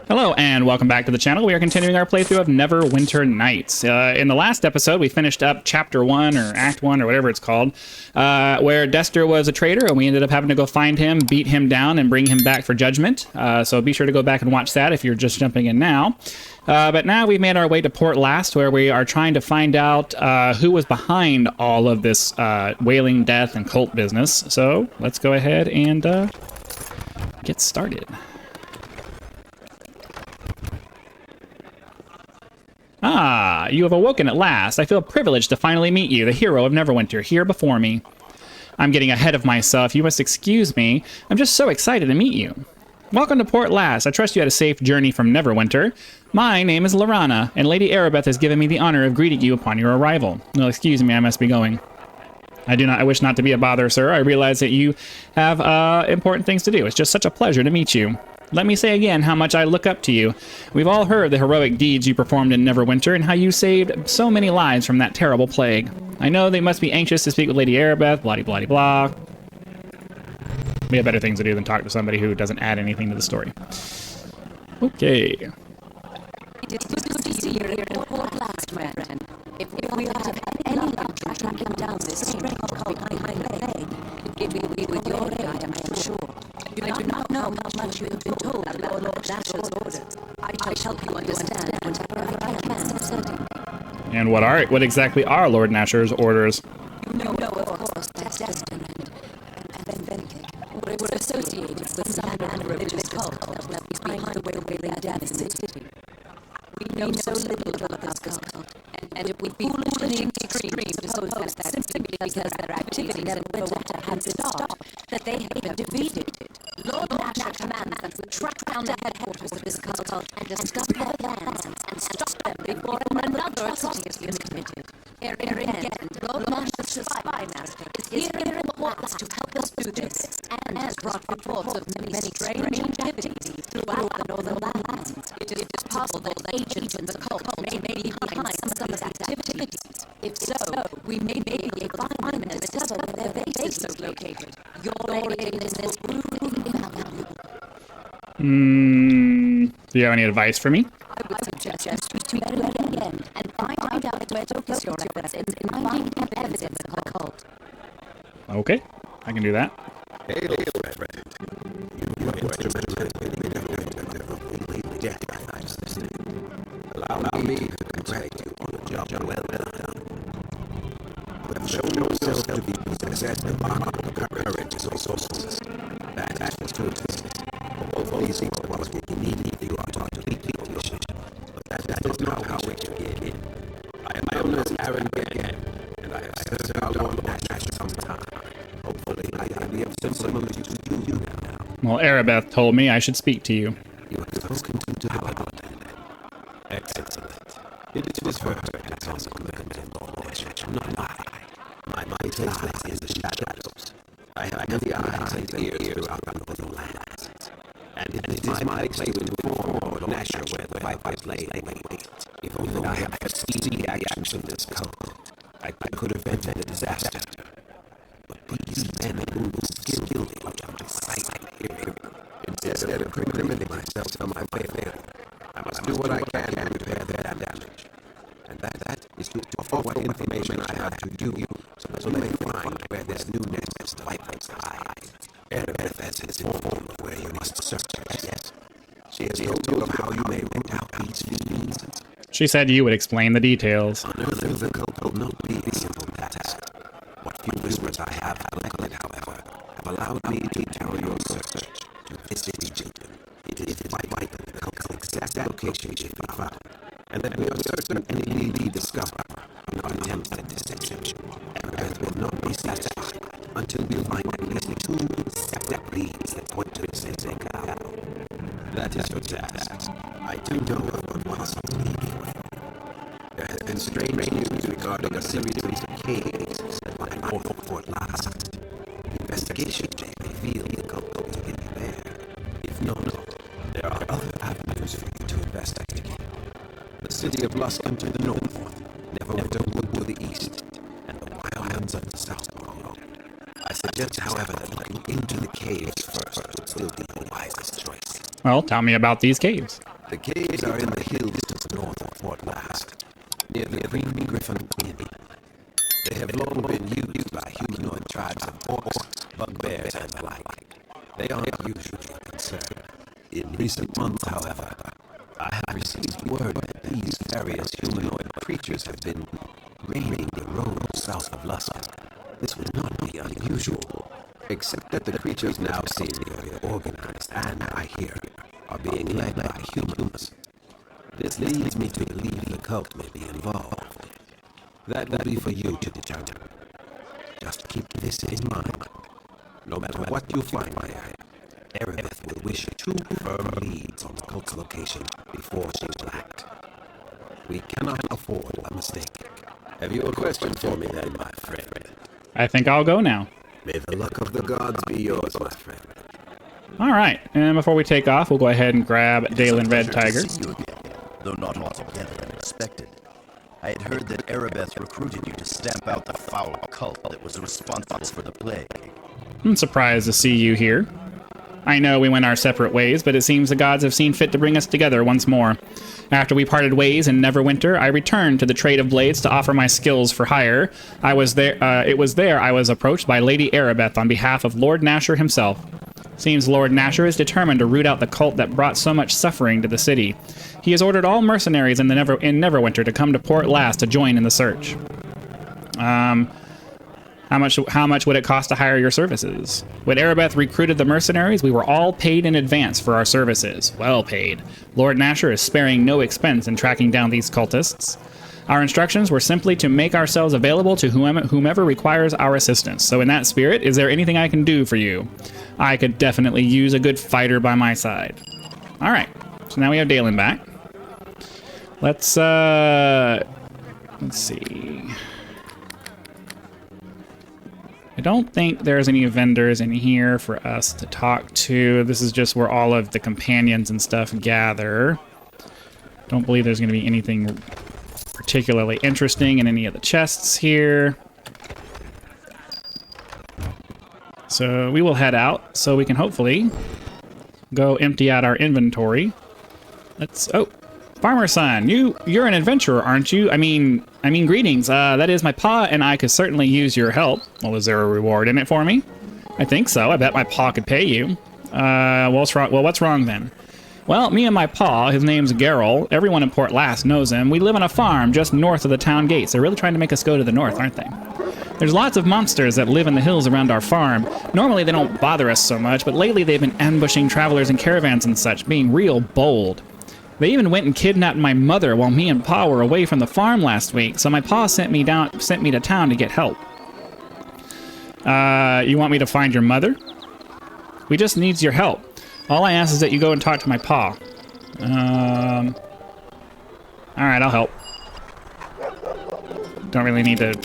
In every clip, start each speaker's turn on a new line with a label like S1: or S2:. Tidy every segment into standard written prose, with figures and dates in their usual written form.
S1: Hello and welcome back to the channel. We are continuing our playthrough of Neverwinter Nights. In the last episode, we finished up Chapter 1 or Act 1 or whatever it's called, where Dester was a traitor and we ended up having to go find him, beat him down, and bring him back for judgment. So be sure to go back and watch that if you're just jumping in now. But now we've made our way to Port Llast, where we are trying to find out who was behind all of this wailing death and cult business. So let's go ahead and get started. Ah, you have awoken at last. I feel privileged to finally meet you, the hero of Neverwinter, here before me. I'm getting ahead of myself. You must excuse me. I'm just so excited to meet you. Welcome to Port Llast. I trust you had a safe journey from Neverwinter. My name is Lorana, and Lady Arabeth has given me the honor of greeting you upon your arrival. Well, excuse me, I must be going. I wish not to be a bother, sir. I realize that you have important things to do. It's just such a pleasure to meet you. Let me say again how much I look up to you. We've all heard the heroic deeds you performed in Neverwinter and how you saved so many lives from that terrible plague. I know they must be anxious to speak with Lady Arabeth, blah-de-blah-de-blah. We have better things to do than talk to somebody who doesn't add anything to the story. Okay.
S2: It is good to see you here at Port Llast, friend. If we have any luck tracking down this strange cult behind the plague, it will be with your aid, I am sure. I do not know how much you have been told about Lord Llast's orders. I shall help you understand whatever I can.
S1: And what exactly are Lord Nasher's orders?
S2: You know, of course, that Destin and Benedict were associated with some religious cult that was behind the wailing death in the city. We know so little about this cult, and it would be foolish and extreme to suppose that simply because their activities in Winter have stopped, that they have been defeated. Lord Llast commands that we track down the headquarters of this cult and discover their plans and stop them before another atrocity is committed. Here again, Lord Llast's spy master is here in Port Llast to help us do this, and has brought reports of many strange activities throughout the northern lands. It is possible that agents in the cult may be behind some of these activities. If so, we may be able to find them and discover where their base is located. Your aid in this will prove invaluable.
S1: Do you have any advice for me?
S2: I would suggest you speak to Mary again and find out where to focus your efforts in finding evidence of the cult.
S1: Okay, I can do that.
S3: Hail, friend. You are instrumental in Allow me to congratulate you on a job well done. You have shown yourself to be possessed of courage and resources. That is fortuitous. Both these things are what we need if you are to lead people. But that is not how we begin. I am known as Aaron again, and I have served our Lord Nash for some time. Hopefully, I may have similar to you now.
S1: Well, Arabeth told me I should speak to you.
S3: You have spoken to Paladin. Excellent. It is for her to pass on the command of Lord Nash, not I. My mind lies in the shadows. I have many eyes and ears throughout the northern lands. And it is my place to inform Lord Nash where the fight lay. If only I had seen the actions of this cult, I could have prevented a disaster. But these men move skillfully out of sight here. Instead of criminating myself on my failure, I must do what I can to repair their damage. And that is to offer what information I have to you, so they find where this new nest of life hides. Arabeth has informed you of where you must search. Yes. She has told you of how you may root out these fiends.
S1: She said you would explain the details.
S3: Unearthing the cult will not be a simple task. What few whispers I have collected, however, have allowed me to tell your search to this region. It is vital that the cult's exact location should be found, and that we are certain any lead we discover will not attempt at deception. Arabeth will not be satisfied until we find at least two separate leads that point to the same now. That is your task. I do know of what must lead you. There has been strange news regarding a series of caves that lie north of Port Llast. Investigation may reveal the cult is hidden there. If not, there are other avenues for you to investigate. The city of Llast to the north, Neverwinter Wood to the east, and the wildlands of the south below. I suggest, however, that looking into the caves first would still be the wisest choice.
S1: Well, tell me about these caves.
S3: The caves are in the hills just north of Fort Llast, near the Green Griffin Inn. They have long been used by humanoid tribes of orcs, bugbears, and the like. They aren't usually concerned. In recent months, however, I have received word that these various humanoid creatures have been raiding the roads south of Llast. This would not be unusual, except that the creatures now seem very organized and, I hear, are being led by humans. This leads me to believe the cult may be involved. That will be for you to determine. Just keep this in mind. No matter what you find there, Erebeth will wish 2 firm leads on the cult's location before she's blacked. We cannot afford a mistake. Have you a question for me then, my friend?
S1: I think I'll go now.
S3: May the luck of the gods be yours, my friend.
S1: All right, and before we take off, we'll go ahead and grab Dalen Red Tiger.
S4: See you again, though not altogether unexpected. I had heard that Erebeth recruited you to stamp out the foul cult that was responsible for the plague.
S1: I'm surprised to see you here. I know we went our separate ways, but it seems the gods have seen fit to bring us together once more. After we parted ways in Neverwinter, I returned to the Trade of Blades to offer my skills for hire. It was there I was approached by Lady Erebeth on behalf of Lord Nasher himself. Seems Lord Nasher is determined to root out the cult that brought so much suffering to the city. He has ordered all mercenaries in Neverwinter to come to Port Llast to join in the search. How much would it cost to hire your services? When Erebeth recruited the mercenaries, we were all paid in advance for our services. Well paid. Lord Nasher is sparing no expense in tracking down these cultists. Our instructions were simply to make ourselves available to whomever requires our assistance. So in that spirit, is there anything I can do for you? I could definitely use a good fighter by my side. All right. So now we have Dalen back. Let's see. I don't think there's any vendors in here for us to talk to. This is just where all of the companions and stuff gather. Don't believe there's going to be anything particularly interesting in any of the chests here. So we will head out so we can hopefully go empty out our inventory. Oh, Farmer Son, you're an adventurer, aren't you? I mean, greetings. That is my pa, and I could certainly use your help. Well, is there a reward in it for me? I think so. I bet my pa could pay you. What's wrong? Well, what's wrong then? Well, me and my pa, his name's Geralt. Everyone in Port Llast knows him. We live on a farm just north of the town gates. They're really trying to make us go to the north, aren't they? There's lots of monsters that live in the hills around our farm. Normally they don't bother us so much, but lately they've been ambushing travelers and caravans and such, being real bold. They even went and kidnapped my mother while me and Pa were away from the farm last week, so my pa sent me to town to get help. You want me to find your mother? We just needs your help. All I ask is that you go and talk to my pa. Alright, I'll help. Don't really need to...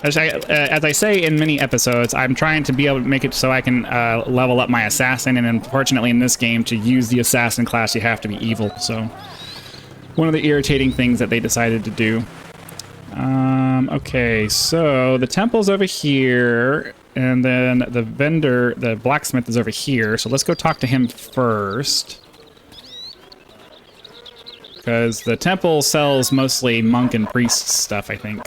S1: As I say in many episodes, I'm trying to be able to make it so I can level up my assassin, and unfortunately in this game, to use the assassin class, you have to be evil, so... One of the irritating things that they decided to do. Okay, so the temple's over here, and then the blacksmith is over here, so let's go talk to him first. Because the temple sells mostly monk and priest stuff, I think.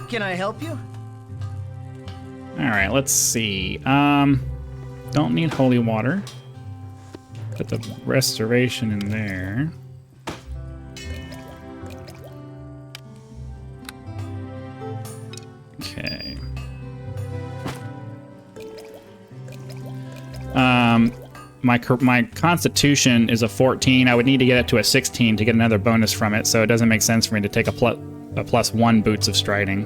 S4: Can I help you?
S1: Alright, let's see. Don't need holy water. Put the restoration in there. Okay. My constitution is a 14. I would need to get it to a 16 to get another bonus from it, so it doesn't make sense for me to take a +1 boots of striding,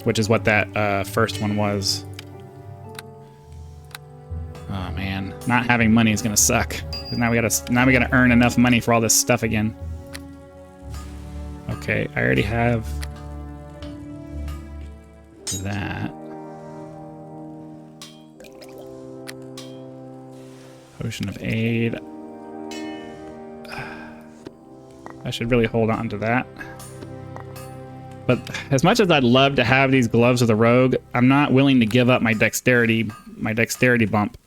S1: which is what that first one was. Oh man, not having money is gonna suck. Now we gotta earn enough money for all this stuff again. Okay, I already have that. Potion of Aid. I should really hold on to that. But as much as I'd love to have these gloves of the rogue, I'm not willing to give up my dexterity bump.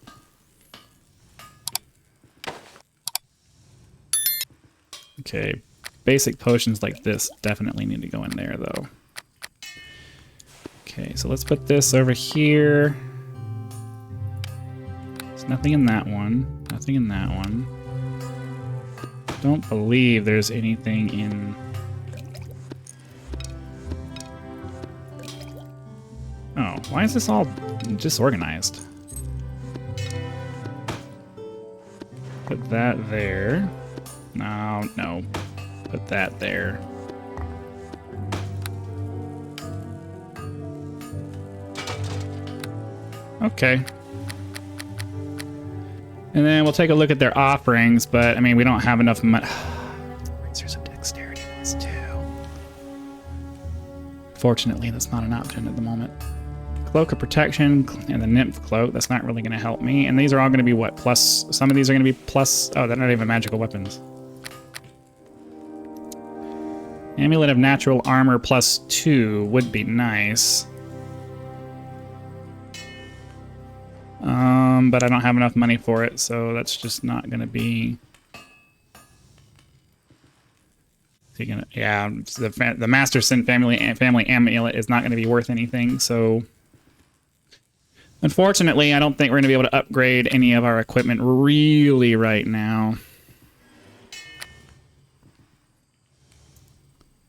S1: Okay, basic potions like this definitely need to go in there, though. Okay, so let's put this over here. There's nothing in that one. Nothing in that one. Don't believe there's anything in... Oh, why is this all disorganized? Put that there. No. Put that there. Okay. And then we'll take a look at their offerings, but I mean, we don't have enough money. Razors of Dexterity +2. Fortunately, that's not an option at the moment. Cloak of Protection and the Nymph Cloak. That's not really going to help me. And these are all going to be what? Plus? Some of these are going to be plus... Oh, they're not even magical weapons. Amulet of Natural Armor +2 would be nice. But I don't have enough money for it, so that's just not going to be... Yeah, the Master Sin family amulet is not going to be worth anything, so... Unfortunately, I don't think we're going to be able to upgrade any of our equipment really right now.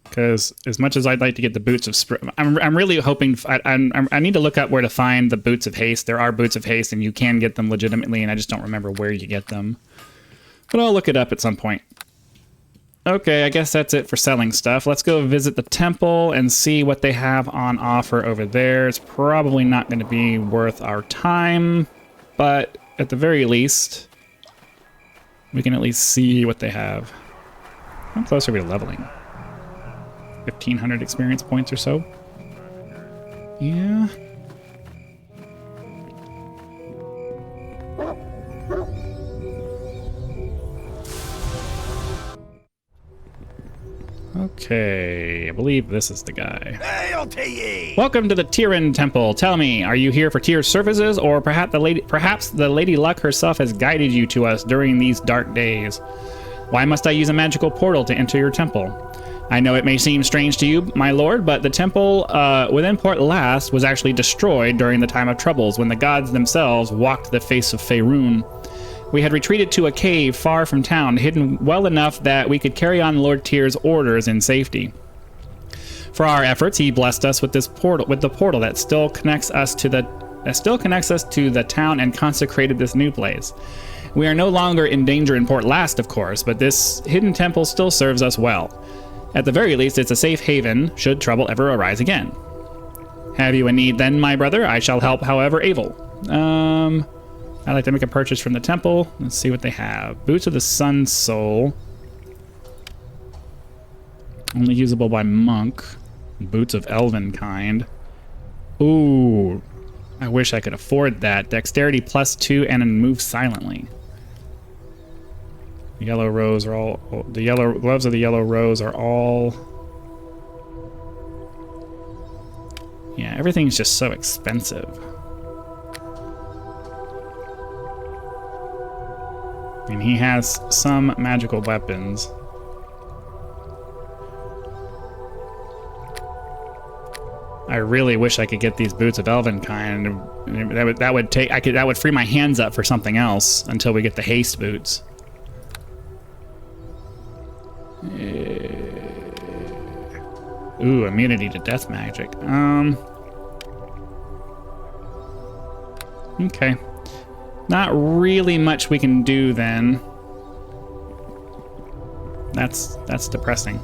S1: Because as much as I'd like to get the boots of... I'm really hoping... I need to look up where to find the boots of haste. There are boots of haste, and you can get them legitimately, and I just don't remember where you get them. But I'll look it up at some point. Okay, I guess that's it for selling stuff. Let's go visit the temple and see what they have on offer over there. It's probably not going to be worth our time, but at the very least, we can at least see what they have. How close are we to leveling? 1,500 experience points or so? Yeah. Okay, I believe this is the guy. Welcome to the Tyran Temple. Tell me, are you here for Tyr's services, or perhaps the Lady Luck herself has guided you to us during these dark days? Why must I use a magical portal to enter your temple? I know it may seem strange to you, my lord, but the temple within Port Llast was actually destroyed during the time of troubles, when the gods themselves walked the face of Faerun. We had retreated to a cave far from town, hidden well enough that we could carry on Lord Tyr's orders in safety. For our efforts, he blessed us with the portal that still connects us to the town and consecrated this new place. We are no longer in danger in Port Llast, of course, but this hidden temple still serves us well. At the very least, it's a safe haven should trouble ever arise again. Have you a need then, my brother? I shall help however able. I'd like to make a purchase from the temple. Let's see what they have. Boots of the Sun Soul. Only usable by monk. Boots of Elven kind. Ooh. I wish I could afford that. Dexterity +2 and move silently. The yellow rose are all... The yellow gloves of the yellow rose are all... Yeah, everything's just so expensive. And he has some magical weapons. I really wish I could get these boots of Elven kind. That would free my hands up for something else until we get the haste boots. Ooh, immunity to death magic. Okay. Not really much we can do then. That's depressing.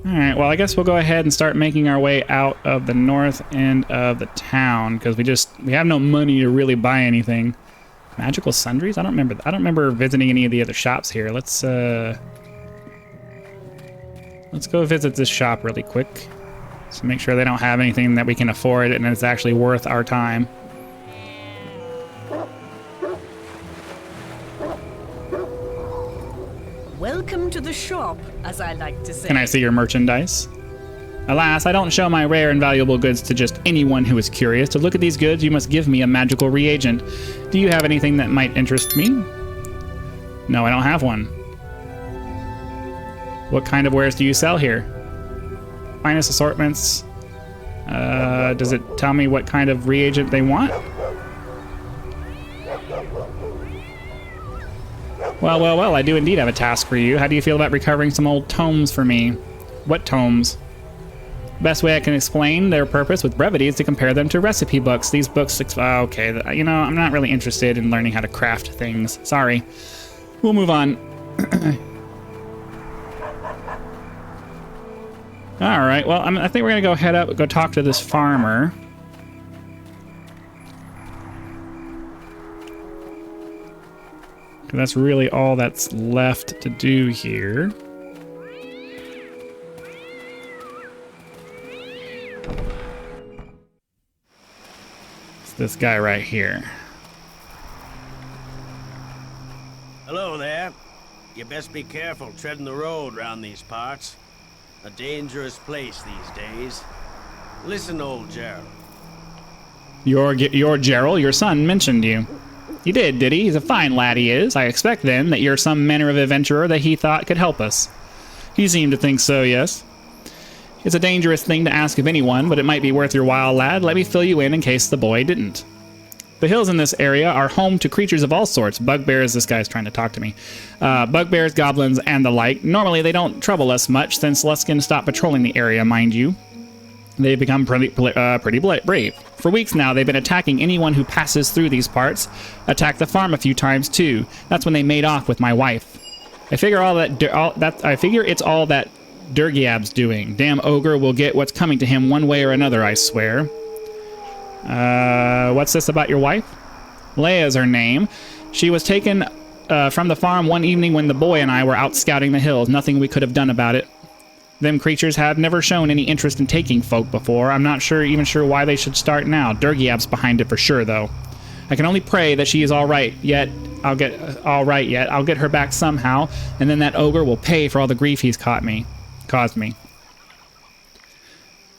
S1: Alright, well I guess we'll go ahead and start making our way out of the north end of the town, because we have no money to really buy anything. Magical sundries? I don't remember visiting any of the other shops here. Let's go visit this shop really quick. So make sure they don't have anything that we can afford and it's actually worth our time.
S5: Welcome to the shop, as I like to say.
S1: Can I see your merchandise? Alas, I don't show my rare and valuable goods to just anyone who is curious. To look at these goods, you must give me a magical reagent. Do you have anything that might interest me? No, I don't have one. What kind of wares do you sell here? Finest assortments. Does it tell me what kind of reagent they want? Well, I do indeed have a task for you. How do you feel about recovering some old tomes for me? What tomes? Best way I can explain their purpose with brevity is to compare them to recipe books. These books, okay, you know, I'm not really interested in learning how to craft things. Sorry. We'll move on. All right, well, I think we're gonna go head up, go talk to this farmer. That's really all that's left to do here. It's this guy right here.
S6: Hello there. You best be careful treading the road round these parts. A dangerous place these days. Listen, old Gerald.
S1: Your Gerald, your son, mentioned you. He did he? He's a fine lad, he is. I expect, then, that you're some manner of adventurer that he thought could help us. He seemed to think so, yes. It's a dangerous thing to ask of anyone, but it might be worth your while, lad. Let me fill you in case the boy didn't. The hills in this area are home to creatures of all sorts. Bugbears, this guy's trying to talk to me. Bugbears, goblins, and the like. Normally, they don't trouble us much since Luskin stopped patrolling the area, mind you. They've become pretty brave. For weeks now, they've been attacking anyone who passes through these parts. Attacked the farm a few times, too. That's when they made off with my wife. I figure it's all that Durgiab's doing. Damn ogre will get what's coming to him one way or another, I swear. What's this about your wife? Leia's her name. She was taken from the farm one evening when the boy and I were out scouting the hills. Nothing we could have done about it. Them creatures have never shown any interest in taking folk before. I'm not even sure why they should start now. Durgiab's behind it for sure, though. I can only pray that she is all right. I'll get her back somehow, and then that ogre will pay for all the grief he's caused me.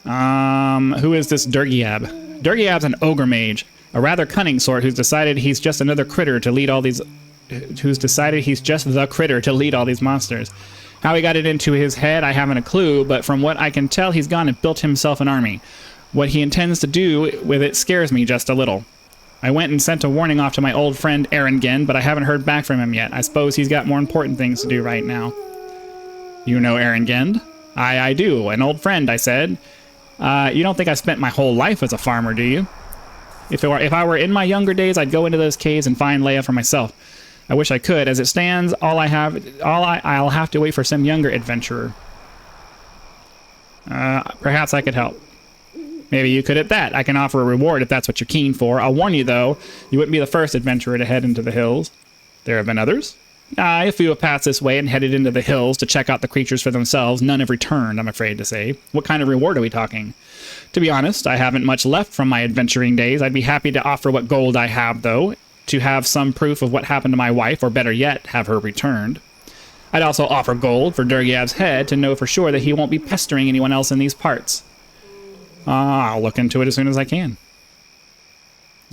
S1: Who is this Durgiab? Durgiab's an ogre mage, a rather cunning sort who's decided he's just the critter to lead all these monsters. How he got it into his head, I haven't a clue, but from what I can tell, he's gone and built himself an army. What he intends to do with it scares me just a little. I went and sent a warning off to my old friend Erengend, but I haven't heard back from him yet. I suppose he's got more important things to do right now. You know Erengend? I do. An old friend, I said. You don't think I spent my whole life as a farmer, do you? If I were in my younger days, I'd go into those caves and find Leia for myself. I wish I could. As it stands, I'll have to wait for some younger adventurer. Perhaps I could help. Maybe you could at that. I can offer a reward if that's what you're keen for. I'll warn you, though, you wouldn't be the first adventurer to head into the hills. There have been others? A few have passed this way and headed into the hills to check out the creatures for themselves. None have returned, I'm afraid to say. What kind of reward are we talking? To be honest, I haven't much left from my adventuring days. I'd be happy to offer what gold I have, though, to have some proof of what happened to my wife, or better yet, have her returned. I'd also offer gold for Durgiab's head to know for sure that he won't be pestering anyone else in these parts. I'll look into it as soon as I can.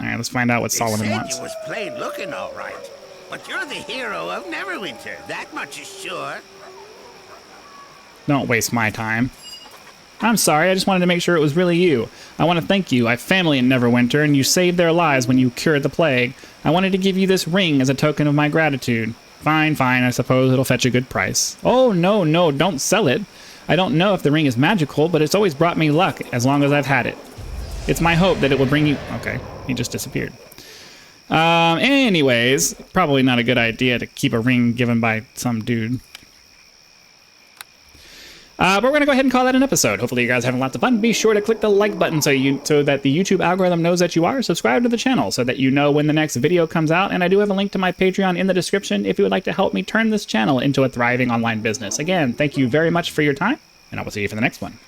S1: Alright, let's find out what Solomon wants.
S7: You was plain looking all right, but you're the hero of Neverwinter, that much is sure.
S1: Don't waste my time. I'm sorry, I just wanted to make sure it was really you. I want to thank you. I have family in Neverwinter, and you saved their lives when you cured the plague. I wanted to give you this ring as a token of my gratitude. Fine, I suppose it'll fetch a good price. Oh, no, don't sell it. I don't know if the ring is magical, but it's always brought me luck as long as I've had it. It's my hope that it will bring you... Okay, he just disappeared. Anyways, probably not a good idea to keep a ring given by some dude. But we're going to go ahead and call that an episode. Hopefully you guys are having lots of fun. Be sure to click the like button so that the YouTube algorithm knows that you are. Subscribe to the channel so that you know when the next video comes out. And I do have a link to my Patreon in the description if you would like to help me turn this channel into a thriving online business. Again, thank you very much for your time, and I will see you for the next one.